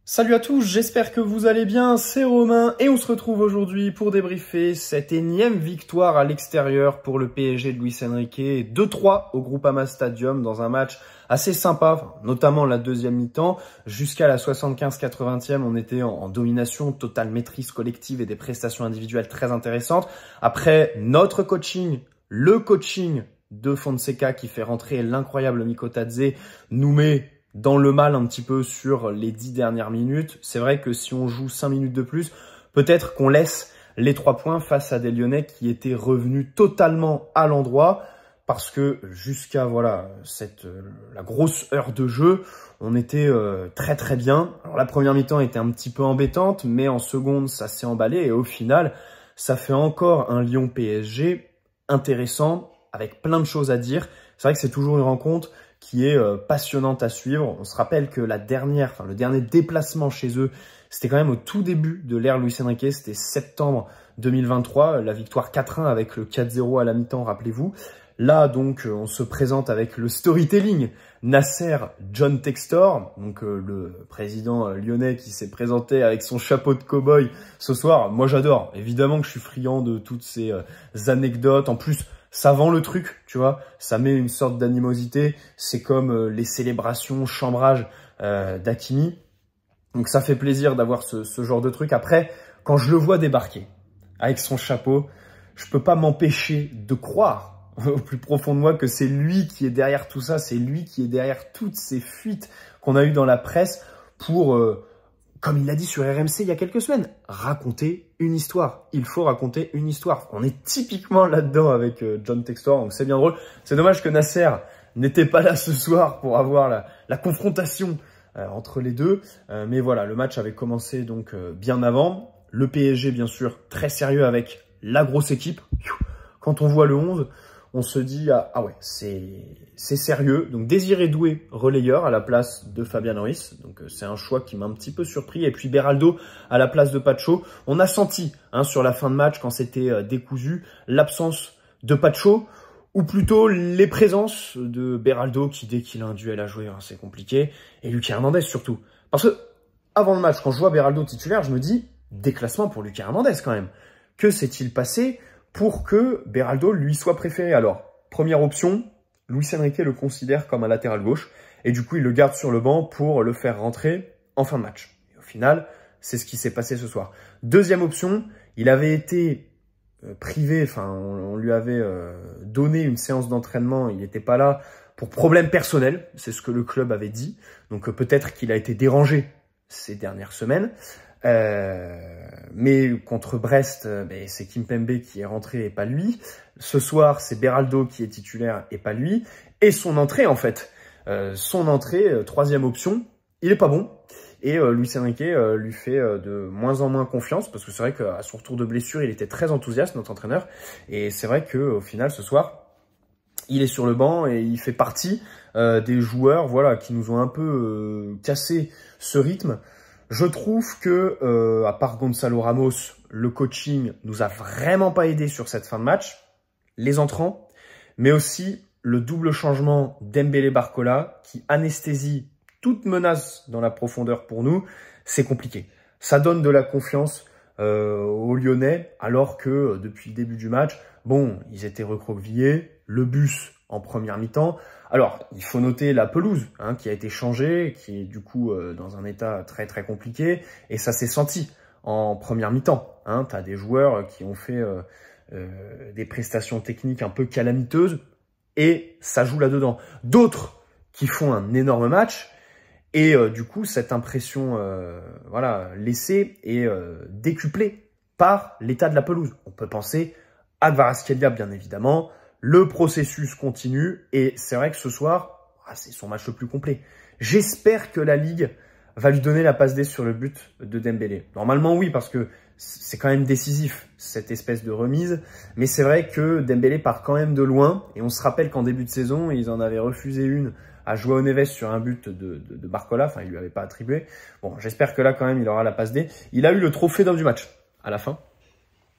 Salut à tous, j'espère que vous allez bien, c'est Romain et on se retrouve aujourd'hui pour débriefer cette énième victoire à l'extérieur pour le PSG de Luis Enrique, 2-3 au Groupama Stadium dans un match assez sympa, notamment la deuxième mi-temps. Jusqu'à la 75-80e, on était en domination, totale maîtrise collective et des prestations individuelles très intéressantes. Après notre coaching, le coaching de Fonseca qui fait rentrer l'incroyable Mikotadze nous met dans le mal un petit peu sur les 10 dernières minutes. C'est vrai que si on joue 5 minutes de plus, peut-être qu'on laisse les 3 points face à des Lyonnais qui étaient revenus totalement à l'endroit parce que jusqu'à la grosse heure de jeu, on était très très bien. Alors la première mi-temps était un petit peu embêtante, mais en seconde, ça s'est emballé et au final, ça fait encore un Lyon PSG intéressant avec plein de choses à dire. C'est vrai que c'est toujours une rencontre qui est passionnante à suivre. On se rappelle que le dernier déplacement chez eux, c'était quand même au tout début de l'ère Luis Enrique, c'était septembre 2023, la victoire 4-1 avec le 4-0 à la mi-temps, rappelez-vous. Là, donc, on se présente avec le storytelling. Nasser John Textor, donc le président lyonnais qui s'est présenté avec son chapeau de cow-boy ce soir. Moi, j'adore. Évidemment que je suis friand de toutes ces anecdotes. En plus, ça vend le truc, tu vois, ça met une sorte d'animosité. C'est comme les célébrations, chambrage d'Hakimi. Donc ça fait plaisir d'avoir ce genre de truc. Après, quand je le vois débarquer avec son chapeau, je peux pas m'empêcher de croire au plus profond de moi que c'est lui qui est derrière tout ça, c'est lui qui est derrière toutes ces fuites qu'on a eues dans la presse pour comme il l'a dit sur RMC il y a quelques semaines, raconter une histoire. Il faut raconter une histoire. On est typiquement là-dedans avec John Textor, donc c'est bien drôle. C'est dommage que Nasser n'était pas là ce soir pour avoir la confrontation entre les deux. Mais voilà, le match avait commencé donc bien avant. Le PSG, bien sûr, très sérieux avec la grosse équipe. Quand on voit le 11, on se dit ah ouais, c'est sérieux. Donc Désiré Doué relayeur à la place de Fabian Ruiz. Donc c'est un choix qui m'a un petit peu surpris. Et puis Beraldo à la place de Pacho. On a senti sur la fin de match quand c'était décousu l'absence de Pacho ou plutôt les présences de Beraldo qui dès qu'il a un duel à jouer, c'est compliqué, et Lucas Hernandez surtout. Parce que avant le match, quand je vois Beraldo titulaire, je me dis déclassement pour Lucas Hernandez quand même. Que s'est-il passé pour que Beraldo lui soit préféré? Alors, première option, Luis Enrique le considère comme un latéral gauche et du coup, il le garde sur le banc pour le faire rentrer en fin de match. Et au final, c'est ce qui s'est passé ce soir. Deuxième option, il avait été privé, on lui avait donné une séance d'entraînement, il n'était pas là pour problème personnel, c'est ce que le club avait dit. Donc peut-être qu'il a été dérangé ces dernières semaines. Mais contre Brest, c'est Kimpembe qui est rentré et pas lui. Ce soir, c'est Beraldo qui est titulaire et pas lui. Et son entrée, en fait, troisième option, il est pas bon. Et Luis Enrique lui fait de moins en moins confiance parce que c'est vrai qu'à son retour de blessure, il était très enthousiaste, notre entraîneur. Et c'est vrai qu'au final, ce soir, il est sur le banc et il fait partie des joueurs qui nous ont un peu cassé ce rythme. Je trouve que, à part Gonzalo Ramos, le coaching nous a vraiment pas aidé sur cette fin de match. Les entrants, mais aussi le double changement Dembélé-Barcola qui anesthésie toute menace dans la profondeur pour nous. C'est compliqué. Ça donne de la confiance aux Lyonnais alors que depuis le début du match, ils étaient recroquevillés. Le bus en première mi-temps. Alors, il faut noter la pelouse qui a été changée, qui est du coup dans un état très très compliqué, et ça s'est senti en première mi-temps. Tu as des joueurs qui ont fait des prestations techniques un peu calamiteuses, et ça joue là-dedans. D'autres qui font un énorme match, et du coup, cette impression laissée est décuplée par l'état de la pelouse. On peut penser à Kvaratskhelia, bien évidemment. Le processus continue et c'est vrai que ce soir, c'est son match le plus complet. J'espère que la Ligue va lui donner la passe D sur le but de Dembélé. Normalement, oui, parce que c'est quand même décisif, cette espèce de remise. Mais c'est vrai que Dembélé part quand même de loin. Et on se rappelle qu'en début de saison, ils en avaient refusé une à João Neves sur un but de Barcola. Enfin, il lui avait pas attribué. Bon, j'espère que là, quand même, il aura la passe D. Il a eu le trophée d'homme du match à la fin.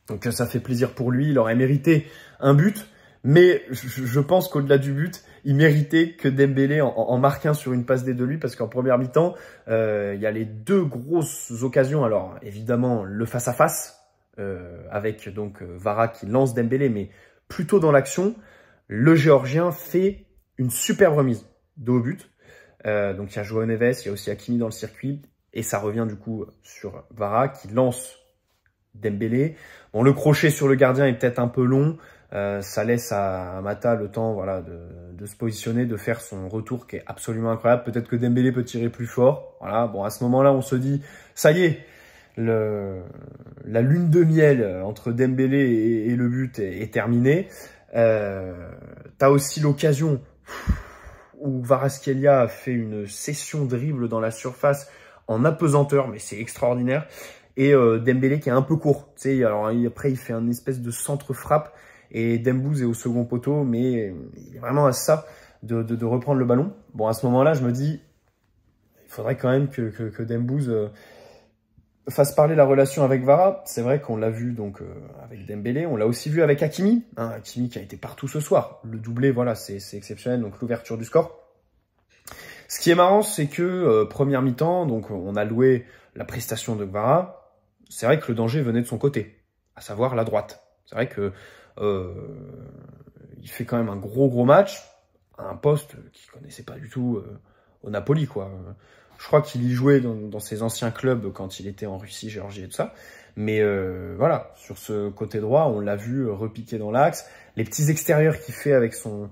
Donc ça fait plaisir pour lui. Il aurait mérité un but. Mais je pense qu'au-delà du but, il méritait que Dembélé en marque un sur une passe D de lui, parce qu'en première mi-temps, il y a les deux grosses occasions. Alors évidemment, le face-à-face, avec donc Vara qui lance Dembélé, mais plutôt dans l'action, le Géorgien fait une superbe remise de haut but. Donc il y a João Neves, il y a aussi Hakimi dans le circuit, et ça revient du coup sur Vara qui lance Dembélé. Bon, le crochet sur le gardien est peut-être un peu long. Ça laisse à Mata le temps, voilà, de se positionner, de faire son retour qui est absolument incroyable. Peut-être que Dembélé peut tirer plus fort. Voilà. Bon, à ce moment-là, on se dit, ça y est, la lune de miel entre Dembélé et le but est terminée. T'as aussi l'occasion où Kvaratskhelia a fait une session dribble dans la surface en apesanteur, mais c'est extraordinaire. Et Dembélé qui est un peu court. Tu sais, alors après, il fait un espèce de centre-frappe. Et Dembouz est au second poteau, mais il est vraiment à ça de reprendre le ballon. Bon, à ce moment-là, je me dis, il faudrait quand même que Dembouz fasse parler la relation avec Vara. C'est vrai qu'on l'a vu donc avec Dembélé, on l'a aussi vu avec Hakimi. Hein, Hakimi qui a été partout ce soir. Le doublé, voilà, c'est exceptionnel, donc l'ouverture du score. Ce qui est marrant, c'est que première mi-temps, donc on a loué la prestation de Vara. C'est vrai que le danger venait de son côté, à savoir la droite. C'est vrai que il fait quand même un gros match à un poste qu'il connaissait pas du tout au Napoli, quoi. Je crois qu'il y jouait dans ses anciens clubs quand il était en Russie, Géorgie et tout ça. Mais voilà, sur ce côté droit, on l'a vu repiquer dans l'axe. Les petits extérieurs qu'il fait avec son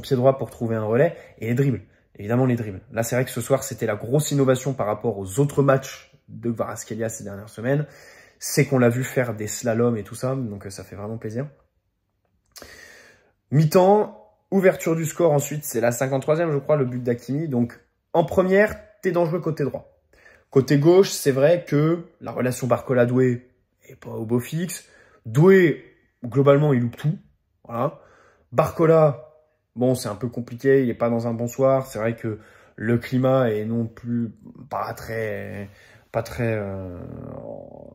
pied droit pour trouver un relais et les dribbles. Évidemment, les dribbles. Là, c'est vrai que ce soir, c'était la grosse innovation par rapport aux autres matchs de Kvaratskhelia ces dernières semaines. C'est qu'on l'a vu faire des slaloms et tout ça, donc ça fait vraiment plaisir. Mi-temps, ouverture du score ensuite, c'est la 53e, je crois, le but d'Hakimi. Donc, en première, t'es dangereux côté droit. Côté gauche, c'est vrai que la relation Barcola-Doué est pas au beau fixe. Doué, globalement, il loupe tout. Voilà. Barcola, bon, c'est un peu compliqué, il est pas dans un bon soir. C'est vrai que le climat est non plus pas très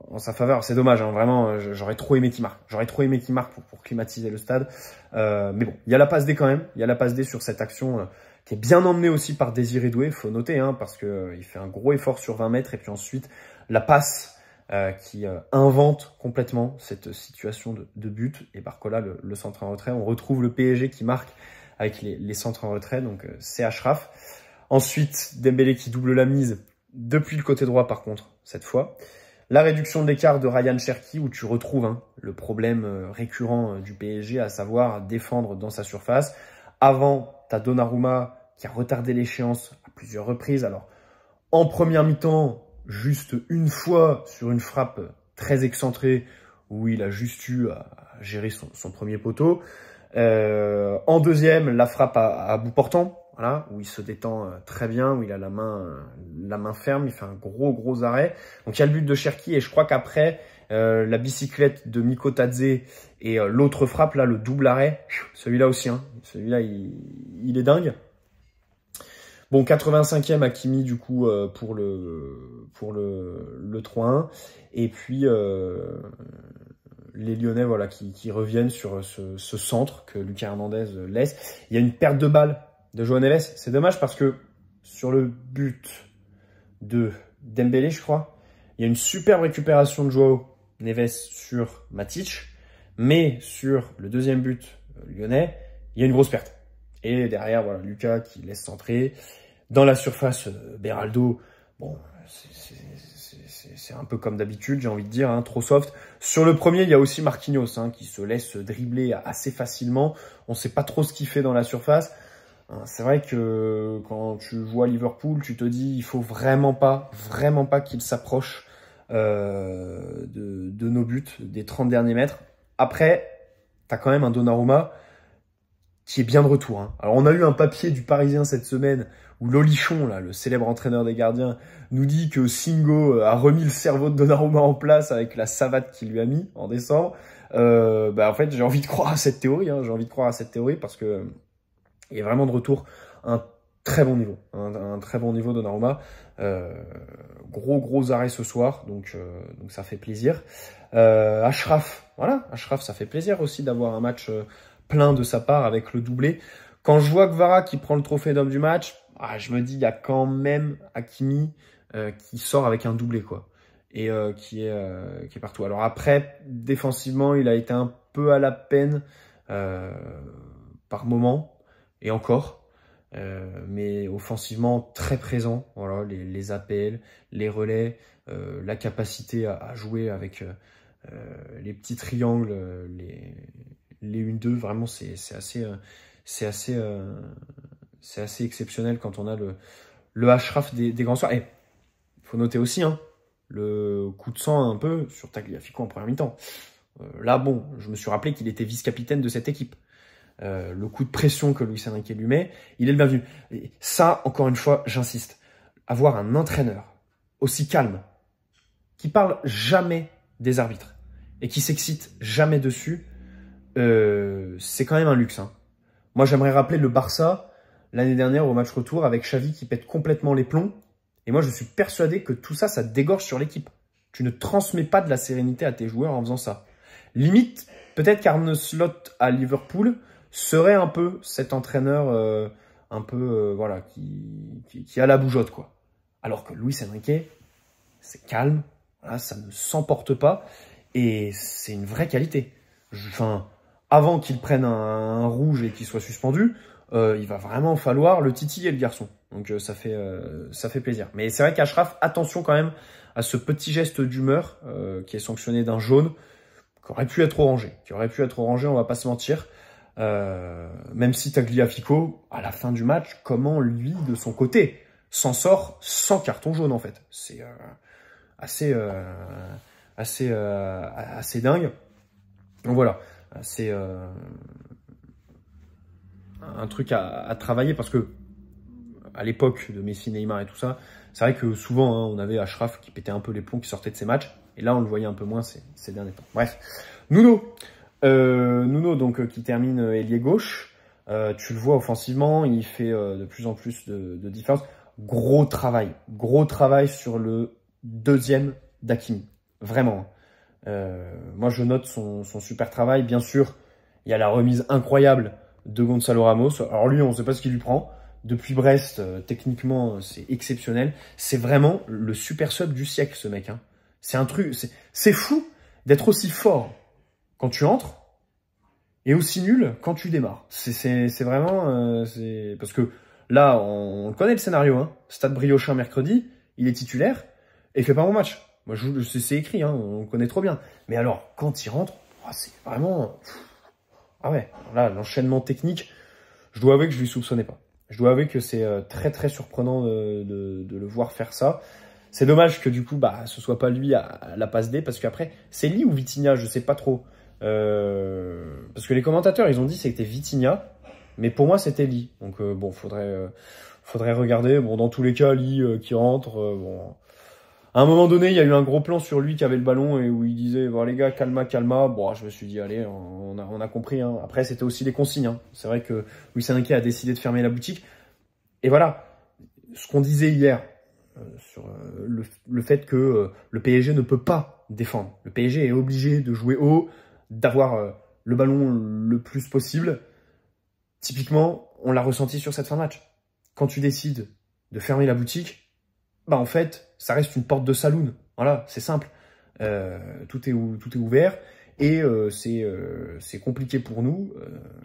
en sa faveur. C'est dommage, hein, vraiment, j'aurais trop aimé qu'il marque. J'aurais trop aimé qu'il marque pour climatiser le stade. Mais bon, il y a la passe D quand même. Il y a la passe D sur cette action qui est bien emmenée aussi par Désiré Doué, faut noter, hein, parce que il fait un gros effort sur 20 mètres. Et puis ensuite, la passe qui invente complètement cette situation de but. Et Barcola, le centre en retrait. On retrouve le PSG qui marque avec les centres en retrait. Donc c'est Achraf. Ensuite, Dembélé qui double la mise depuis le côté droit par contre, cette fois. La réduction de l'écart de Ryan Cherki où tu retrouves le problème récurrent du PSG, à savoir défendre dans sa surface. Avant, t'as Donnarumma qui a retardé l'échéance à plusieurs reprises. Alors, en première mi-temps, juste une fois sur une frappe très excentrée où il a juste eu à gérer son premier poteau. En deuxième, la frappe à bout portant. Voilà, où il se détend très bien, où il a la main ferme, il fait un gros arrêt. Donc il y a le but de Cherki et je crois qu'après la bicyclette de Mikotadze et l'autre frappe là, le double arrêt, celui-là aussi, hein, celui-là il est dingue. Bon, 85e Hakimi du coup pour le 3-1 et puis les Lyonnais voilà qui reviennent sur ce centre que Lucas Hernandez laisse. Il y a une perte de balle de João Neves. C'est dommage parce que sur le but de Dembélé, je crois, il y a une superbe récupération de João Neves sur Matic, mais sur le deuxième but lyonnais, il y a une grosse perte. Et derrière, voilà, Lucas qui laisse centrer. Dans la surface, Beraldo, bon, c'est un peu comme d'habitude, j'ai envie de dire, hein, trop soft. Sur le premier, il y a aussi Marquinhos qui se laisse dribbler assez facilement. On ne sait pas trop ce qu'il fait dans la surface. C'est vrai que quand tu vois Liverpool, tu te dis il faut vraiment pas qu'il s'approche de nos buts, des 30 derniers mètres. Après, tu as quand même un Donnarumma qui est bien de retour. Hein. Alors on a eu un papier du Parisien cette semaine où Lolichon, là, le célèbre entraîneur des gardiens, nous dit que Singo a remis le cerveau de Donnarumma en place avec la savate qu'il lui a mis en décembre. En fait, j'ai envie de croire à cette théorie. Hein, j'ai envie de croire à cette théorie parce que il est vraiment de retour. Un très bon niveau, un très bon niveau Donnarumma. Gros arrêt ce soir, donc ça fait plaisir. Achraf, voilà, Achraf, ça fait plaisir aussi d'avoir un match plein de sa part avec le doublé. Quand je vois Kvara qui prend le trophée d'homme du match, je me dis il y a quand même Hakimi qui sort avec un doublé quoi, et qui est partout. Alors après, défensivement, il a été un peu à la peine par moment et encore. Mais offensivement très présent, voilà, les appels, les relais, la capacité à jouer avec les petits triangles, les 1-2, vraiment c'est assez exceptionnel quand on a le Achraf des grands soirs. Et il faut noter aussi le coup de sang un peu sur Tagliafico en première mi-temps. Là bon, je me suis rappelé qu'il était vice-capitaine de cette équipe. Le coup de pression que Luis Enrique lui met, il est le bienvenu. Et ça, encore une fois, j'insiste, avoir un entraîneur aussi calme, qui parle jamais des arbitres et qui s'excite jamais dessus, c'est quand même un luxe. Moi, j'aimerais rappeler le Barça l'année dernière au match retour avec Xavi qui pète complètement les plombs. Et moi, je suis persuadé que tout ça, ça dégorge sur l'équipe. Tu ne transmets pas de la sérénité à tes joueurs en faisant ça. Limite, peut-être qu'Arne Slot à Liverpool serait un peu cet entraîneur voilà, qui a la bougeotte, quoi. Alors que Luis Enrique, c'est calme, voilà, ça ne s'emporte pas, et c'est une vraie qualité. Enfin, avant qu'il prenne un rouge et qu'il soit suspendu, il va vraiment falloir le titiller, le garçon. Donc ça fait plaisir. Mais c'est vrai qu'Achraf, attention quand même à ce petit geste d'humeur qui est sanctionné d'un jaune, qui aurait pu être orangé. On va pas se mentir. Même si Tagliafico, à la fin du match, comment lui, de son côté, s'en sort sans carton jaune en fait. C'est assez dingue. Donc voilà, c'est un truc à travailler parce que à l'époque de Messi, Neymar et tout ça, c'est vrai que souvent on avait Achraf qui pétait un peu les plombs, qui sortait de ses matchs, et là on le voyait un peu moins ces derniers temps. Bref, Nuno donc qui termine ailier gauche, tu le vois offensivement, il fait de plus en plus de différence. Gros travail sur le deuxième d'Hakimi, vraiment. Moi je note son super travail. Bien sûr, il y a la remise incroyable de Gonzalo Ramos. Alors lui, on ne sait pas ce qu'il lui prend. Depuis Brest, techniquement, c'est exceptionnel. C'est vraiment le super sub du siècle, ce mec. C'est un truc, c'est fou d'être aussi fort quand tu entres et aussi nul quand tu démarres. C'est vraiment... parce que là, on connaît le scénario. Stade Briochin mercredi, il est titulaire et il fait pas bon match. Moi, c'est écrit, on connaît trop bien. Mais alors, quand il rentre, c'est vraiment... Ah ouais, là, l'enchaînement technique, je dois avouer que je lui soupçonnais pas. Je dois avouer que c'est très surprenant de le voir faire ça. C'est dommage que du coup, ce soit pas lui à la passe D, parce qu'après, c'est Lee ou Vitinha, je sais pas trop. Parce que les commentateurs, ils ont dit que c'était Vitinha, mais pour moi, c'était Lee. Donc bon, faudrait regarder. Bon, dans tous les cas, Lee qui rentre, bon... À un moment donné, il y a eu un gros plan sur lui qui avait le ballon et où il disait bon les gars, calma. Bon, je me suis dit allez, on a compris. Après, c'était aussi les consignes. C'est vrai que Luis Enrique a décidé de fermer la boutique. Et voilà, ce qu'on disait hier sur le fait que le PSG ne peut pas défendre. Le PSG est obligé de jouer haut, d'avoir le ballon le plus possible. Typiquement, on l'a ressenti sur cette fin de match. Quand tu décides de fermer la boutique, en fait, ça reste une porte de saloon. Voilà, c'est simple. Tout est ouvert et c'est compliqué pour nous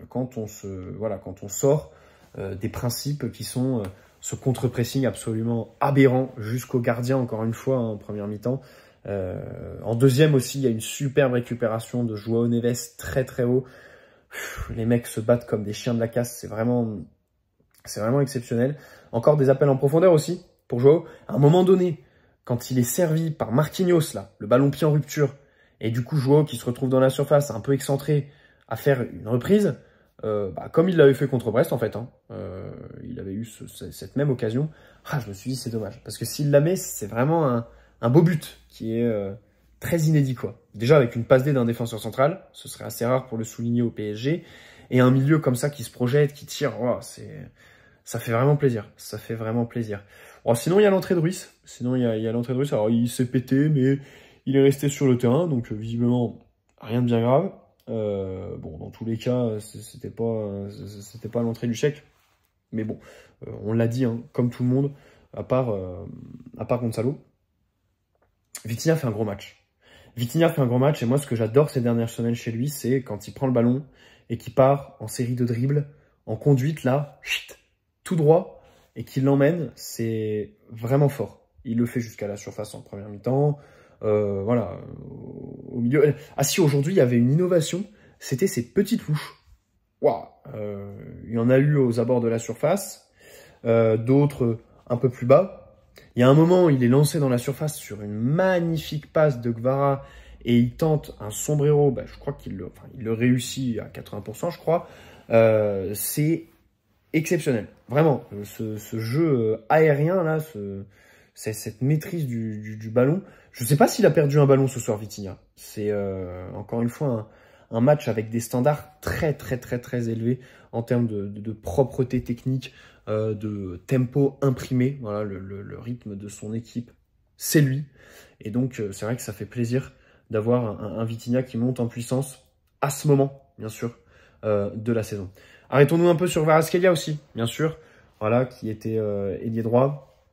quand on sort des principes qui sont ce contre-pressing absolument aberrant jusqu'au gardien, encore une fois, en première mi-temps. En deuxième aussi, il y a une superbe récupération de João Neves très haut. Les mecs se battent comme des chiens de la casse. C'est vraiment exceptionnel. Encore des appels en profondeur aussi pour João. À un moment donné, quand il est servi par Marquinhos, là, le ballon pied en rupture, et du coup João qui se retrouve dans la surface, un peu excentré, à faire une reprise, comme il l'avait fait contre Brest en fait, il avait eu cette même occasion. Je me suis dit c'est dommage, parce que s'il la met, c'est vraiment un beau but qui est très inédit quoi. Déjà avec une passe D d'un défenseur central, ce serait assez rare pour le souligner au PSG, et un milieu comme ça qui se projette, qui tire, Ça fait vraiment plaisir. Ça fait vraiment plaisir. Bon, sinon, il y a l'entrée de Ruiz. Sinon, il y a l'entrée de Ruiz. Alors, il s'est pété, mais il est resté sur le terrain. Donc, visiblement, rien de bien grave. Bon, dans tous les cas, c'était pas l'entrée du chèque. Mais bon, on l'a dit, hein, comme tout le monde, à part Gonzalo. Vitinha fait un gros match. Vitinha fait un gros match. Et moi, ce que j'adore ces dernières semaines chez lui, c'est quand il prend le ballon et qu'il part en série de dribbles, en conduite, là, chut, tout droit, et qu'il l'emmène, c'est vraiment fort. Il le fait jusqu'à la surface en première mi-temps. Voilà, au milieu. Ah si, aujourd'hui, il y avait une innovation, c'était ces petites louches. Waouh, il y en a eu aux abords de la surface, d'autres un peu plus bas. Il y a un moment, il est lancé dans la surface sur une magnifique passe de Guevara et il tente un sombrero. Bah, je crois qu'il le réussit à 80%, je crois. C'est exceptionnel. Vraiment, ce jeu aérien, là, cette maîtrise du ballon. Je ne sais pas s'il a perdu un ballon ce soir, Vitinha. C'est encore une fois un match avec des standards très élevés en termes de propreté technique, de tempo imprimé. Voilà, le rythme de son équipe, c'est lui. Et donc, c'est vrai que ça fait plaisir d'avoir un Vitinha qui monte en puissance à ce moment, bien sûr, de la saison. Arrêtons-nous un peu sur Kvaratskhelia aussi, bien sûr. Voilà, qui était ailier droit,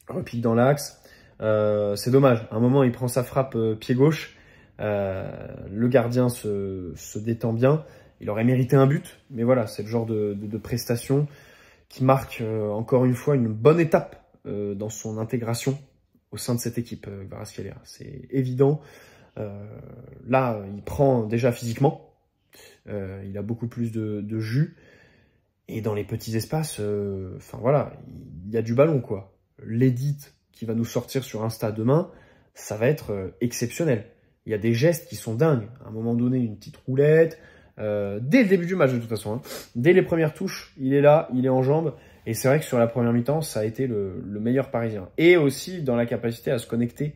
repique dans l'axe. C'est dommage. À un moment, il prend sa frappe pied gauche. Le gardien se détend bien. Il aurait mérité un but, mais voilà, c'est le genre de prestation qui marque encore une fois une bonne étape dans son intégration au sein de cette équipe, Kvaratskhelia. C'est évident. Là, il prend déjà physiquement. Il a beaucoup plus de jus. Et dans les petits espaces, enfin voilà, il y a du ballon, quoi. L'édit qui va nous sortir sur Insta demain, ça va être exceptionnel. Il y a des gestes qui sont dingues. À un moment donné, une petite roulette. Dès le début du match, de toute façon. Hein. Dès les premières touches, il est là, il est en jambes. Et c'est vrai que sur la première mi-temps, ça a été le meilleur parisien. Et aussi dans la capacité à se connecter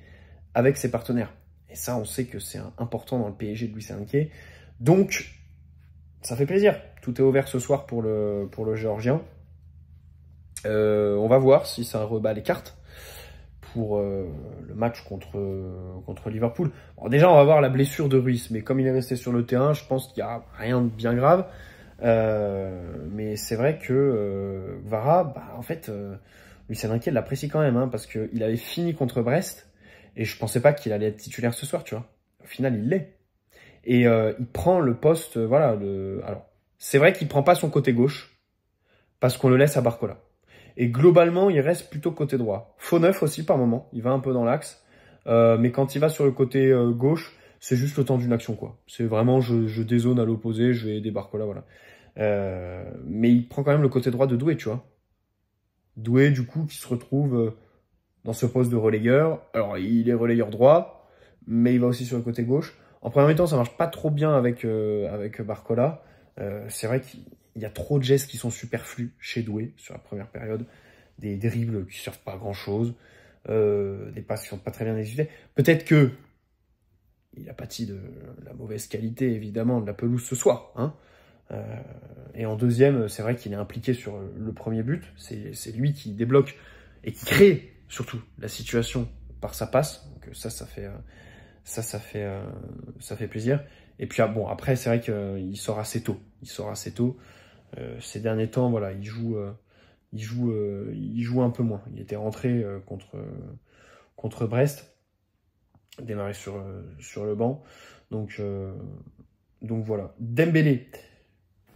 avec ses partenaires. Et ça, on sait que c'est important dans le PSG de Luis Enrique. Donc, ça fait plaisir. Tout est ouvert ce soir pour le Géorgien. On va voir si ça rebat les cartes pour le match contre Liverpool. Bon, déjà, on va voir la blessure de Ruiz. Mais comme il est resté sur le terrain, je pense qu'il n'y a rien de bien grave. Mais c'est vrai que Kvara, bah, en fait, Luis Enrique l'apprécie quand même. Hein, parce qu'il avait fini contre Brest. Et je pensais pas qu'il allait être titulaire ce soir, tu vois. Au final, il l'est. Et il prend le poste, voilà. Alors, c'est vrai qu'il prend pas son côté gauche parce qu'on le laisse à Barcola. Et globalement, il reste plutôt côté droit. Faux neuf aussi par moment, il va un peu dans l'axe. Mais quand il va sur le côté gauche, c'est juste le temps d'une action, quoi. C'est vraiment, je dézone à l'opposé, je vais aider Barcola, voilà. Mais il prend quand même le côté droit de Doué, tu vois. Doué, du coup, qui se retrouve dans ce poste de relayeur. Alors, il est relayeur droit, mais il va aussi sur le côté gauche. En première mi-temps, ça marche pas trop bien avec Barcola. C'est vrai qu'il y a trop de gestes qui sont superflus chez Doué sur la première période. Des dribbles qui servent pas à grand-chose. Des passes qui sont pas très bien exécutées. Peut-être que il a pâti de la mauvaise qualité, évidemment, de la pelouse ce soir. Hein. Et en deuxième, c'est vrai qu'il est impliqué sur le premier but. C'est lui qui débloque et qui crée surtout la situation par sa passe. Donc ça fait plaisir. Et puis bon, après, c'est vrai qu'il sort assez tôt. Ces derniers temps, voilà, il joue un peu moins. Il était rentré contre Brest, démarré sur le banc. Donc voilà. Dembélé,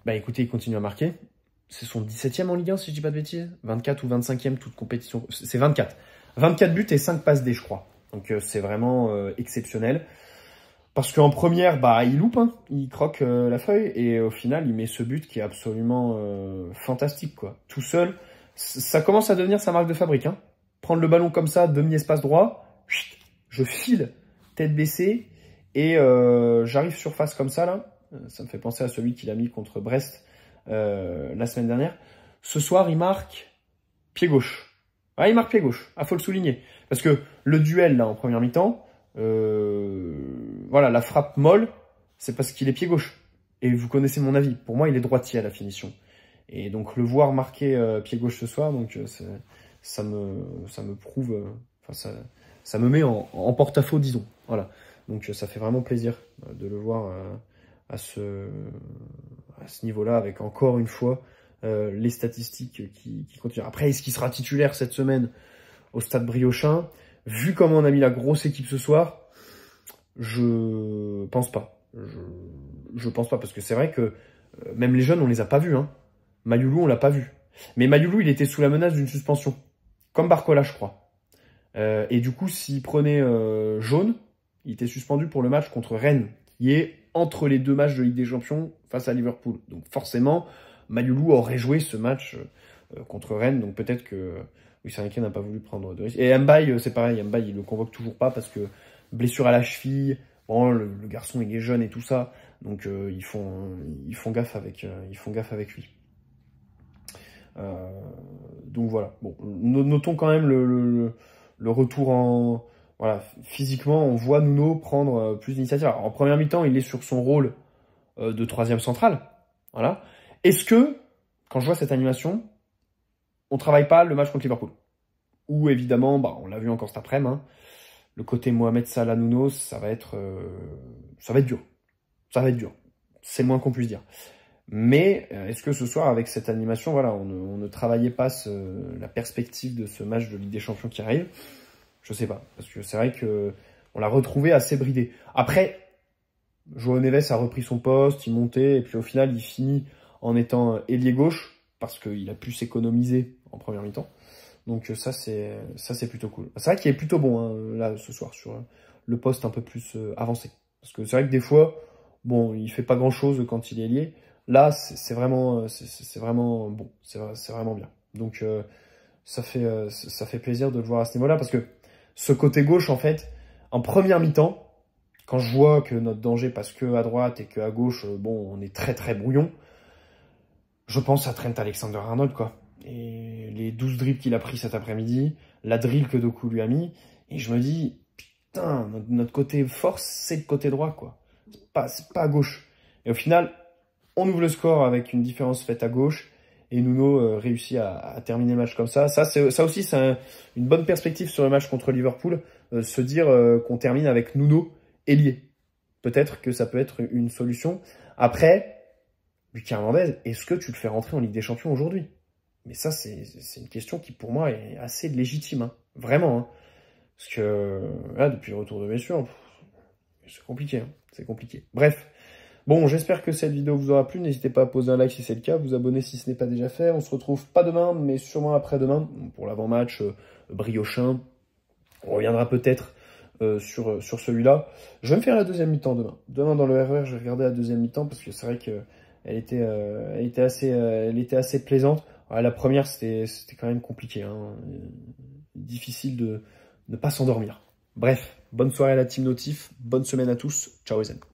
bah écoutez, il continue à marquer. C'est son 17e en Ligue 1, si je dis pas de bêtises. 24 ou 25e, toute compétition. C'est 24. 24 buts et 5 passes D, je crois. Donc c'est vraiment exceptionnel. Parce qu'en première, bah il loupe, hein, il croque la feuille. Et au final, il met ce but qui est absolument fantastique, quoi. Tout seul, ça commence à devenir sa marque de fabrique. Hein. Prendre le ballon comme ça, demi-espace droit, je file, tête baissée. Et j'arrive surface comme ça, là. Ça me fait penser à celui qu'il a mis contre Brest la semaine dernière. Ce soir, il marque pied gauche. Ah, il marque pied gauche. Ah, faut le souligner. Parce que le duel, là, en première mi-temps, voilà, la frappe molle, c'est parce qu'il est pied gauche. Et vous connaissez mon avis. Pour moi, il est droitier à la finition. Et donc le voir marquer pied gauche ce soir, donc ça me prouve, ça me met en porte-à-faux, disons. Voilà. Donc ça fait vraiment plaisir de le voir à ce niveau-là, avec encore une fois les statistiques qui continuent. Après, est-ce qu'il sera titulaire cette semaine au Stade Briochin? Vu comment on a mis la grosse équipe ce soir, je pense pas. Je pense pas, parce que c'est vrai que même les jeunes, on les a pas vus. Hein. Mayoulou, on l'a pas vu. Mais Mayoulou, il était sous la menace d'une suspension. Comme Barcola, je crois. Et du coup, s'il prenait jaune, il était suspendu pour le match contre Rennes, qui est entre les deux matchs de Ligue des Champions face à Liverpool. Donc forcément, Mayoulou aurait joué ce match contre Rennes. Donc peut-être que Luis Enrique n'a pas voulu prendre de risque. Et Mbaye, c'est pareil. Mbaye, il le convoque toujours pas parce que blessure à la cheville. Bon, le garçon, il est jeune et tout ça. Donc ils font gaffe avec lui. Donc voilà. Bon, notons quand même le retour en... Voilà, physiquement, on voit Nuno prendre plus d'initiative. En première mi-temps, il est sur son rôle de troisième central. Voilà. Est-ce que, quand je vois cette animation, on travaille pas le match contre Liverpool? Ou évidemment, bah, on l'a vu encore cet après-midi, hein, le côté Mohamed Salah Nuno, ça va être dur. Ça va être dur. C'est le moins qu'on puisse dire. Mais est-ce que ce soir, avec cette animation, voilà, on ne travaillait pas la perspective de ce match de Ligue des Champions qui arrive? Je sais pas, parce que c'est vrai que on l'a retrouvé assez bridé. Après, João Neves a repris son poste, il montait, et puis au final, il finit en étant ailier gauche, parce qu'il a pu s'économiser en première mi-temps. Donc ça, c'est plutôt cool. C'est vrai qu'il est plutôt bon, hein, là, ce soir, sur le poste un peu plus avancé. Parce que c'est vrai que des fois, bon, il fait pas grand-chose quand il est ailier. Là, c'est vraiment bon, c'est vraiment bien. Donc ça fait plaisir de le voir à ce niveau-là, parce que ce côté gauche, en fait, en première mi-temps, quand je vois que notre danger passe que à droite et que à gauche, bon, on est très très brouillon, je pense à Trent Alexander-Arnold, quoi. Et les 12 dribbles qu'il a pris cet après-midi, la drill que Doku lui a mis, et je me dis, putain, notre côté force, c'est le côté droit, quoi. C'est pas à gauche. Et au final, on ouvre le score avec une différence faite à gauche, et Nuno réussit à terminer le match comme ça. Ça aussi, c'est une bonne perspective sur le match contre Liverpool, se dire qu'on termine avec Nuno ailier. Peut-être que ça peut être une solution. Après, Lucas Hernandez, est-ce que tu le fais rentrer en Ligue des Champions aujourd'hui? Mais ça, c'est une question qui, pour moi, est assez légitime. Hein. Vraiment. Hein. Parce que là, depuis le retour de blessure, c'est compliqué. Hein. C'est compliqué. Bref. Bon, j'espère que cette vidéo vous aura plu. N'hésitez pas à poser un like si c'est le cas, vous abonner si ce n'est pas déjà fait. On se retrouve pas demain, mais sûrement après-demain pour l'avant-match Briochin. On reviendra peut-être sur celui-là. Je vais me faire la deuxième mi-temps demain. Demain dans le RER, je vais regarder la deuxième mi-temps parce que c'est vrai que elle était assez plaisante. Ouais, la première, c'était quand même compliqué. Hein. Difficile de ne pas s'endormir. Bref, bonne soirée à la team Notif. Bonne semaine à tous. Ciao les amis.